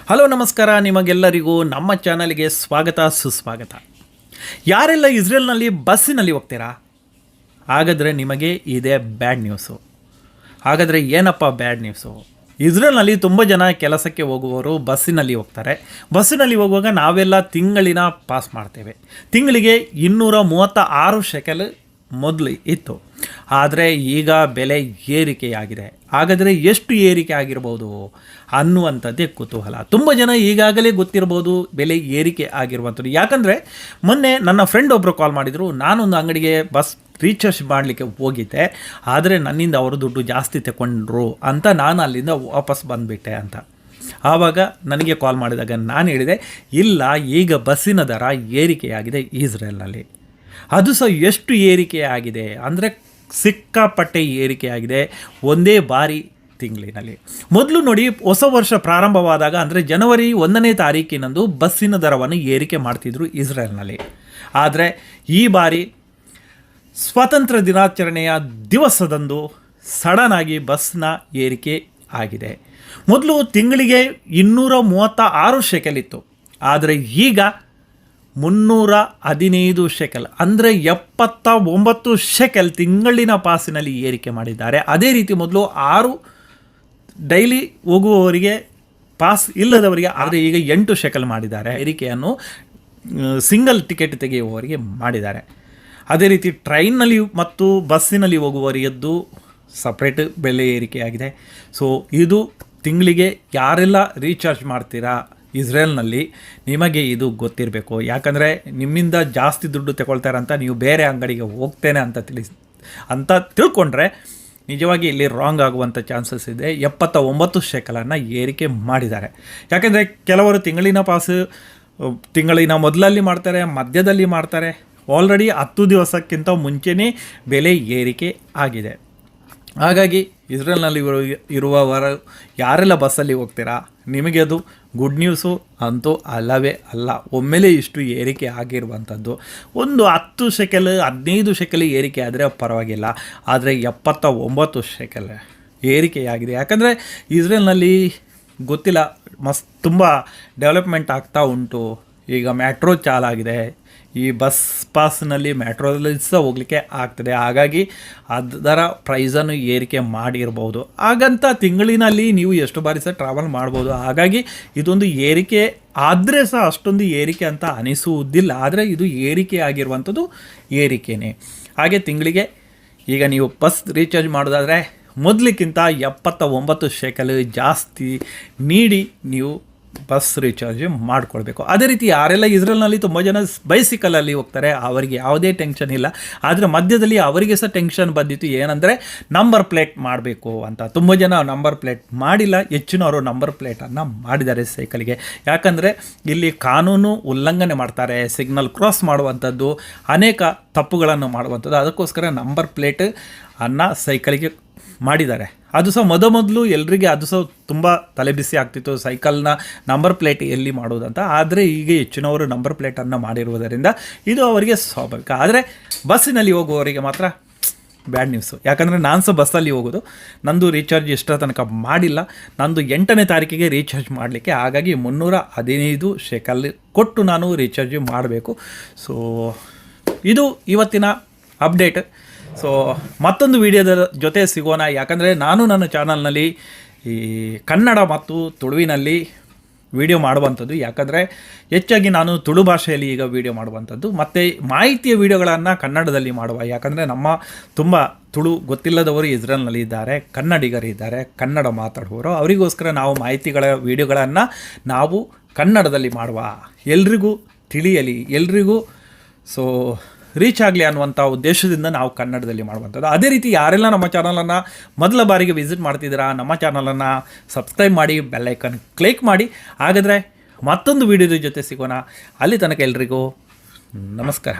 Hello ನಮಸ್ಕಾರ, ನಿಮಗೆಲ್ಲರಿಗೂ ನಮ್ಮ ಚಾನಲ್ಗೆ ಸ್ವಾಗತ ಸುಸ್ವಾಗತ. ಯಾರೆಲ್ಲ ಇಸ್ರೇಲ್ನಲ್ಲಿ ಬಸ್ಸಿನಲ್ಲಿ ಹೋಗ್ತೀರಾ? ಹಾಗಾದರೆ ನಿಮಗೆ ಇದೇ ಬ್ಯಾಡ್ ನ್ಯೂಸು. ಹಾಗಾದರೆ ಏನಪ್ಪ ಬ್ಯಾಡ್ ನ್ಯೂಸು? ಇಸ್ರೇಲ್ನಲ್ಲಿ ತುಂಬ ಜನ ಕೆಲಸಕ್ಕೆ ಹೋಗುವವರು ಬಸ್ಸಿನಲ್ಲಿ ಹೋಗ್ತಾರೆ. ಬಸ್ಸಿನಲ್ಲಿ ಹೋಗುವಾಗ ನಾವೆಲ್ಲ ತಿಂಗಳಿನ ಪಾಸ್ ಮಾಡ್ತೇವೆ. ತಿಂಗಳಿಗೆ 236 ಶೆಕೆಲ್ ಮೊದಲು ಇತ್ತು, ಆದರೆ ಈಗ ಬೆಲೆ ಏರಿಕೆಯಾಗಿದೆ. ಹಾಗಾದರೆ ಎಷ್ಟು ಏರಿಕೆ ಆಗಿರ್ಬೋದು ಅನ್ನುವಂಥದ್ದೇ ಕುತೂಹಲ. ತುಂಬ ಜನ ಈಗಾಗಲೇ ಗೊತ್ತಿರ್ಬೋದು ಬೆಲೆ ಏರಿಕೆ ಆಗಿರುವಂಥದ್ದು. ಯಾಕಂದರೆ ಮೊನ್ನೆ ನನ್ನ ಫ್ರೆಂಡ್ ಒಬ್ಬರು ಕಾಲ್ ಮಾಡಿದರು. ನಾನೊಂದು ಅಂಗಡಿಗೆ ಬಸ್ ರೀಚಾರ್ಜ್ ಮಾಡಲಿಕ್ಕೆ ಹೋಗಿದ್ದೆ, ಆದರೆ ನನ್ನಿಂದ ಅವರು ದುಡ್ಡು ಜಾಸ್ತಿ ತಗೊಂಡ್ರು ಅಂತ ನಾನು ಅಲ್ಲಿಂದ ವಾಪಸ್ ಬಂದುಬಿಟ್ಟೆ ಅಂತ. ಆವಾಗ ನನಗೆ ಕಾಲ್ ಮಾಡಿದಾಗ ನಾನು ಹೇಳಿದೆ, ಇಲ್ಲ, ಈಗ ಬಸ್ಸಿನ ದರ ಏರಿಕೆಯಾಗಿದೆ ಇಸ್ರೇಲ್ನಲ್ಲಿ. ಅದು ಸಹ ಎಷ್ಟು ಏರಿಕೆ ಆಗಿದೆ ಅಂದರೆ ಸಿಕ್ಕಾಪಟ್ಟೆ ಏರಿಕೆ ಆಗಿದೆ ಒಂದೇ ಬಾರಿ ತಿಂಗಳಿನಲ್ಲಿ. ಮೊದಲು ನೋಡಿ, ಹೊಸ ವರ್ಷ ಪ್ರಾರಂಭವಾದಾಗ ಅಂದರೆ ಜನವರಿ 1ನೇ ತಾರೀಕಿನಂದು ಬಸ್ಸಿನ ದರವನ್ನು ಏರಿಕೆ ಮಾಡ್ತಿದ್ರು ಇಸ್ರೇಲ್ನಲ್ಲಿ. ಆದರೆ ಈ ಬಾರಿ ಸ್ವಾತಂತ್ರ್ಯ ದಿನಾಚರಣೆಯ ದಿವಸದಂದು ಸಡನ್ ಆಗಿ ಬಸ್ನ ಏರಿಕೆ ಆಗಿದೆ. ಮೊದಲು ತಿಂಗಳಿಗೆ 236 ಶೆಕೆಲ್ ಇತ್ತು, ಆದರೆ ಈಗ 315 ಶೆಕೆಲ್ ಅಂದರೆ 79 ಶೆಕೆಲ್ ತಿಂಗಳಿನ ಪಾಸಿನಲ್ಲಿ ಏರಿಕೆ ಮಾಡಿದ್ದಾರೆ. ಅದೇ ರೀತಿ ಮೊದಲು 6 ಡೈಲಿ ಹೋಗುವವರಿಗೆ ಪಾಸ್ ಇಲ್ಲದವರಿಗೆ, ಆದರೆ ಈಗ 8 ಶೆಕೆಲ್ ಮಾಡಿದ್ದಾರೆ. ಏರಿಕೆಯನ್ನು ಸಿಂಗಲ್ ಟಿಕೆಟ್ ತೆಗೆಯುವವರಿಗೆ ಮಾಡಿದ್ದಾರೆ. ಅದೇ ರೀತಿ ಟ್ರೈನ್ನಲ್ಲಿ ಮತ್ತು ಬಸ್ಸಿನಲ್ಲಿ ಹೋಗುವವರಿಗದ್ದು ಸಪ್ರೇಟ್ ಬೆಲೆ ಏರಿಕೆಯಾಗಿದೆ. ಸೊ ಇದು ತಿಂಗಳಿಗೆ ಯಾರೆಲ್ಲ ರೀಚಾರ್ಜ್ ಮಾಡ್ತೀರಾ ಇಸ್ರೇಲ್ನಲ್ಲಿ, ನಿಮಗೆ ಇದು ಗೊತ್ತಿರಬೇಕು. ಯಾಕಂದರೆ ನಿಮ್ಮಿಂದ ಜಾಸ್ತಿ ದುಡ್ಡು ತಗೊಳ್ತಾರೆ ಅಂತ ನೀವು ಬೇರೆ ಅಂಗಡಿಗೆ ಹೋಗ್ತೇನೆ ಅಂತ ತಿಳ್ಕೊಂಡ್ರೆ ನಿಜವಾಗಿ ಇಲ್ಲಿ ರಾಂಗ್ ಆಗುವಂಥ ಚಾನ್ಸಸ್ ಇದೆ. 79 ಶೆಕೆಲನ್ನು ಏರಿಕೆ ಮಾಡಿದ್ದಾರೆ. ಯಾಕೆಂದರೆ ಕೆಲವರು ತಿಂಗಳಿನ ಪಾಸು ತಿಂಗಳಿನ ಮೊದಲಲ್ಲಿ ಮಾಡ್ತಾರೆ, ಮಧ್ಯದಲ್ಲಿ ಮಾಡ್ತಾರೆ. ಆಲ್ರೆಡಿ 10 ದಿವಸಕ್ಕಿಂತ ಮುಂಚೆನೇ ಬೆಲೆ ಏರಿಕೆ ಆಗಿದೆ. ಹಾಗಾಗಿ ಇಸ್ರೇಲ್ನಲ್ಲಿ ಇರುವವರು ಯಾರೆಲ್ಲ ಬಸ್ಸಲ್ಲಿ ಹೋಗ್ತೀರಾ, ನಿಮಗೆ ಅದು ಗುಡ್ ನ್ಯೂಸು ಅಂತೂ ಅಲ್ಲವೇ ಅಲ್ಲ. ಒಮ್ಮೆಲೇ ಇಷ್ಟು ಏರಿಕೆ ಆಗಿರುವಂಥದ್ದು. ಒಂದು 10 ಶೆಕೆಲ್ 15 ಶೆಕೆಲ್ ಏರಿಕೆ ಆದರೆ ಪರವಾಗಿಲ್ಲ, ಆದರೆ 79 ಶೆಕೆಲ್ ಏರಿಕೆಯಾಗಿದೆ. ಯಾಕಂದರೆ ಇಸ್ರೇಲ್ನಲ್ಲಿ ಗೊತ್ತಿಲ್ಲ, ತುಂಬ ಡೆವಲಪ್ಮೆಂಟ್ ಆಗ್ತಾ ಉಂಟು. ಈಗ ಮೆಟ್ರೋ ಚಾಲಾಗಿದೆ, ಈ ಬಸ್ ಪಾಸ್ನಲ್ಲಿ ಮೆಟ್ರೋದಲ್ಲಿ ಸಹ ಹೋಗಲಿಕ್ಕೆ ಆಗ್ತದೆ. ಹಾಗಾಗಿ ಅದರ ಪ್ರೈಸನ್ನು ಏರಿಕೆ ಮಾಡಿರ್ಬೋದು. ಹಾಗಂತ ತಿಂಗಳಿನಲ್ಲಿ ನೀವು ಎಷ್ಟು ಬಾರಿ ಸಹ ಟ್ರಾವೆಲ್ ಮಾಡ್ಬೋದು. ಹಾಗಾಗಿ ಇದೊಂದು ಏರಿಕೆ ಆದರೆ ಸಹ ಅಷ್ಟೊಂದು ಏರಿಕೆ ಅಂತ ಅನಿಸುವುದಿಲ್ಲ. ಆದರೆ ಇದು ಏರಿಕೆ ಆಗಿರುವಂಥದ್ದು ಏರಿಕೆಯೇ. ಹಾಗೆ ತಿಂಗಳಿಗೆ ಈಗ ನೀವು ಬಸ್ ರೀಚಾರ್ಜ್ ಮಾಡೋದಾದರೆ ಮೊದಲಿಕ್ಕಿಂತ 79 ಶೆಕೆಲ್ ಜಾಸ್ತಿ ನೀಡಿ ನೀವು ಬಸ್ ರೀಚಾರ್ಜ್ ಮಾಡಿಕೊಳ್ಬೇಕು. ಅದೇ ರೀತಿ ಯಾರೆಲ್ಲ ಇಸ್ರೇಲ್ನಲ್ಲಿ ತುಂಬ ಜನ ಬೈಸಿಕಲಲ್ಲಿ ಹೋಗ್ತಾರೆ ಅವರಿಗೆ ಯಾವುದೇ ಟೆನ್ಷನ್ ಇಲ್ಲ. ಆದರೆ ಮಧ್ಯದಲ್ಲಿ ಅವರಿಗೆ ಸಹ ಟೆನ್ಷನ್ ಬಂದಿತ್ತು, ಏನಂದರೆ ನಂಬರ್ ಪ್ಲೇಟ್ ಮಾಡಬೇಕು ಅಂತ. ತುಂಬ ಜನ ನಂಬರ್ ಪ್ಲೇಟ್ ಮಾಡಿಲ್ಲ, ಹೆಚ್ಚಿನವರು ನಂಬರ್ ಪ್ಲೇಟನ್ನು ಮಾಡಿದ್ದಾರೆ ಸೈಕಲ್ಗೆ. ಯಾಕಂದರೆ ಇಲ್ಲಿ ಕಾನೂನು ಉಲ್ಲಂಘನೆ ಮಾಡ್ತಾರೆ, ಸಿಗ್ನಲ್ ಕ್ರಾಸ್ ಮಾಡುವಂಥದ್ದು, ಅನೇಕ ತಪ್ಪುಗಳನ್ನು ಮಾಡುವಂಥದ್ದು. ಅದಕ್ಕೋಸ್ಕರ ನಂಬರ್ ಪ್ಲೇಟ್ ಅನ್ನು ಸೈಕಲ್ಗೆ ಮಾಡಿದ್ದಾರೆ. ಅದು ಸಹ ಮೊದಲು ಎಲ್ರಿಗೆ ಅದು ಸಹ ತುಂಬ ತಲೆಬಿಸಿ ಆಗ್ತಿತ್ತು, ಸೈಕಲ್ನ ನಂಬರ್ ಪ್ಲೇಟ್ ಎಲ್ಲಿ ಮಾಡೋದಂತ. ಆದರೆ ಈಗ ಹೆಚ್ಚಿನವರು ನಂಬರ್ ಪ್ಲೇಟನ್ನು ಮಾಡಿರುವುದರಿಂದ ಇದು ಅವರಿಗೆ ಸ್ವಾಭಾವಿಕ. ಆದರೆ ಬಸ್ಸಿನಲ್ಲಿ ಹೋಗುವವರಿಗೆ ಮಾತ್ರ ಬ್ಯಾಡ್ ನ್ಯೂಸು. ಯಾಕಂದರೆ ನಾನು ಸಹ ಬಸ್ಸಲ್ಲಿ ಹೋಗೋದು, ನಂದು ರೀಚಾರ್ಜ್ ಇಷ್ಟರ ತನಕ ಮಾಡಿಲ್ಲ. ನಂದು 8ನೇ ತಾರೀಕಿಗೆ ರೀಚಾರ್ಜ್ ಮಾಡಲಿಕ್ಕೆ, ಹಾಗಾಗಿ 315 ಶೆಕೆಲ್ ಕೊಟ್ಟು ನಾನು ರೀಚಾರ್ಜ್ ಮಾಡಬೇಕು. ಸೊ ಇದು ಇವತ್ತಿನ ಅಪ್ಡೇಟ್. ಸೊ ಮತ್ತೊಂದು ವಿಡಿಯೋದ ಜೊತೆ ಸಿಗೋಣ. ಯಾಕಂದರೆ ನಾನು ನನ್ನ ಚಾನಲ್ನಲ್ಲಿ ಈ ಕನ್ನಡ ಮತ್ತು ತುಳುವಿನಲ್ಲಿ ವಿಡಿಯೋ ಮಾಡುವಂಥದ್ದು. ಯಾಕಂದರೆ ಹೆಚ್ಚಾಗಿ ನಾನು ತುಳು ಭಾಷೆಯಲ್ಲಿ ಈಗ ವಿಡಿಯೋ ಮಾಡುವಂಥದ್ದು, ಮತ್ತು ಮಾಹಿತಿಯ ವಿಡಿಯೋಗಳನ್ನು ಕನ್ನಡದಲ್ಲಿ ಮಾಡುವ. ಯಾಕಂದರೆ ನಮ್ಮ ತುಂಬ ತುಳು ಗೊತ್ತಿಲ್ಲದವರು ಇಸ್ರೇಲ್ನಲ್ಲಿ ಇದ್ದಾರೆ, ಕನ್ನಡಿಗರಿದ್ದಾರೆ, ಕನ್ನಡ ಮಾತಾಡುವವರು. ಅವರಿಗೋಸ್ಕರ ನಾವು ಮಾಹಿತಿಗಳ ವಿಡಿಯೋಗಳನ್ನು ನಾವು ಕನ್ನಡದಲ್ಲಿ ಮಾಡುವ, ಎಲ್ರಿಗೂ ತಿಳಿಯಲಿ, ಎಲ್ರಿಗೂ ಸೊ ರೀಚ್ ಆಗಲಿ ಅನ್ನುವಂಥ ಉದ್ದೇಶದಿಂದ ನಾವು ಕನ್ನಡದಲ್ಲಿ ಮಾಡುವಂಥದ್ದು. ಅದೇ ರೀತಿ ಯಾರೆಲ್ಲ ನಮ್ಮ ಚಾನಲನ್ನು ಮೊದಲ ಬಾರಿಗೆ ವಿಸಿಟ್ ಮಾಡ್ತಿದ್ದೀರಾ, ನಮ್ಮ ಚಾನಲನ್ನು ಸಬ್ಸ್ಕ್ರೈಬ್ ಮಾಡಿ, ಬೆಲ್ಲೈಕನ್ ಕ್ಲಿಕ್ ಮಾಡಿ. ಹಾಗಾದರೆ ಮತ್ತೊಂದು ವಿಡಿಯೋದ ಜೊತೆ ಸಿಗೋಣ. ಅಲ್ಲಿ ತನಕ ಎಲ್ರಿಗೂ ನಮಸ್ಕಾರ.